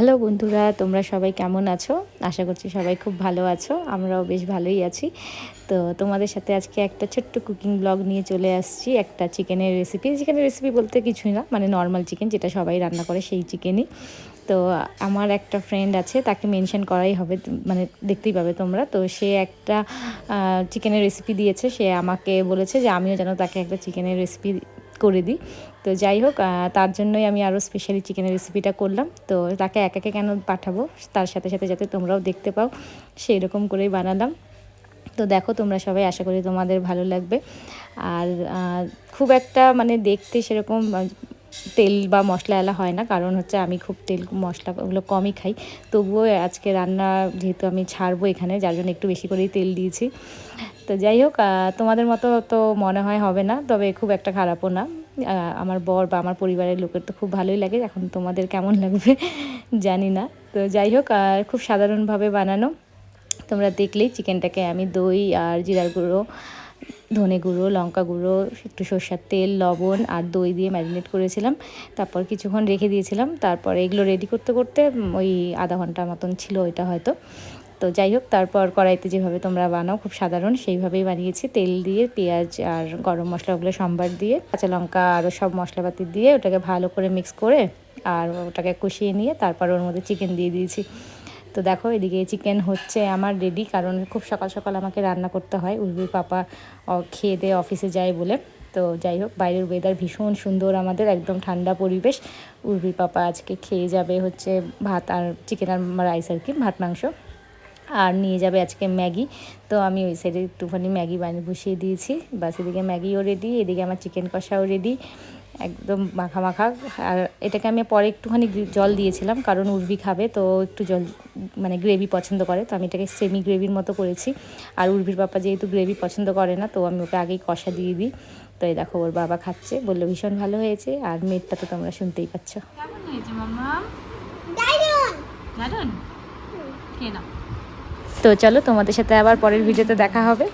Hello বন্ধুরা, তোমরা সবাই কেমন আছো? আশা করছি সবাই খুব ভালো আছো। আমরাও বেশ ভালোই আছি। তো তোমাদের সাথে আজকে একটা ছোট্ট কুকিং ব্লগ নিয়ে চলে আসছি। একটা চিকেনের রেসিপি। চিকেনের রেসিপি বলতে কিছুই না, মানে নর্মাল চিকেন যেটা সবাই রান্না করে সেই চিকেনই। তো আমার একটা ফ্রেন্ড আছে, তাকে মেনশন করাই হবে, মানে দেখতেই পাবে তোমরা। তো সে একটা চিকেনের রেসিপি দিয়েছে। সে আমাকে বলেছে যে আমিও যেন তাকে একটা চিকেনের রেসিপি করে দিই। তো যাই হোক, তার জন্যই আমি আরও স্পেশালি চিকেনের রেসিপিটা করলাম। তো তাকে একাকে কেন পাঠাবো, তার সাথে সাথে যাতে তোমরাও দেখতে পাও সেই রকম করেই বানালাম। তো দেখো তোমরা সবাই, আশা করি তোমাদের ভালো লাগবে। আর খুব একটা মানে দেখতে সেরকম তেল বা মশলা এলা হয় না, কারণ হচ্ছে আমি খুব তেল মশলা ওগুলো কমই খাই। তবুও আজকে রান্না যেহেতু আমি ছাড়বো এখানে, যার জন্য একটু বেশি করেই তেল দিয়েছি। তো যাই হোক, তোমাদের মতো তো মনে হয় হবে না, তবে খুব একটা খারাপও না। আমার বর বা আমার পরিবারের লোকের তো খুব ভালোই লাগে। এখন তোমাদের কেমন লাগবে জানি না। তো যাই হোক, খুব সাধারণভাবে বানানো। তোমরা দেখলেই চিকেনটাকে আমি দই আর জিরার গুঁড়ো, ধনে গুঁড়ো, লঙ্কা গুঁড়ো, একটু সর্ষের তেল, লবণ আর দই দিয়ে ম্যারিনেট করেছিলাম। তারপর কিছুক্ষণ রেখে দিয়েছিলাম। তারপর এগুলো রেডি করতে করতে ওই আধা ঘন্টার মতন ছিল ওইটা হয়তো। তো যাই হোক, তারপর কড়াইতে যেভাবে তোমরা বানাও খুব সাধারণ সেইভাবেই বানিয়েছি। তেল দিয়ে পেঁয়াজ আর গরম মশলা ওগুলো সম্বার দিয়ে, কাঁচা লঙ্কা আরও সব মশলাপাতি দিয়ে ওটাকে ভালো করে মিক্স করে আর ওটাকে কষিয়ে নিয়ে তারপর ওর মধ্যে চিকেন দিয়ে দিয়েছি। তো দেখো এদিকে চিকেন হচ্ছে আমার রেডি, কারণ খুব সকাল সকাল আমাকে রান্না করতে হয়। উর্বির পাপা খেয়ে দিয়ে অফিসে যায় বলে। তো যাই হোক, বাইরের ওয়েদার ভীষণ সুন্দর, আমাদের একদম ঠান্ডা পরিবেশ। উর্বির পাপা আজকে খেয়ে যাবে হচ্ছে ভাত আর চিকেন আর রাইস আর কি, ভাত মাংস। আর নিয়ে যাবে আজকে ম্যাগি। তো আমি ওই সাইডে একটুখানি ম্যাগি বানিয়ে বসিয়ে দিয়েছি। বাস এদিকে ম্যাগিও রেডি, এদিকে আমার চিকেন কষাও রেডি, একদম মাখা মাখা। আর এটাকে আমি পরে একটুখানি জল দিয়েছিলাম, কারণ উর্বি খাবে তো একটু জল, মানে গ্রেভি পছন্দ করে। তো আমি এটাকে সেমি গ্রেভির মতো করেছি। আর উর্বির পাপা যেহেতু গ্রেভি পছন্দ করে না, তো আমি ওকে আগেই কষা দিয়ে দিই। তো এই দেখো ওর বাবা খাচ্ছে, বললো ভীষণ ভালো হয়েছে। আর মেয়েরটা তো তোমরা শুনতেই পাচ্ছ। কেমন হয়েছে মামা? দারুণ দারুণ। খেয়ে নাও। তো চলো, তোমাদের সাথে আবার পরের ভিডিওতে দেখা হবে।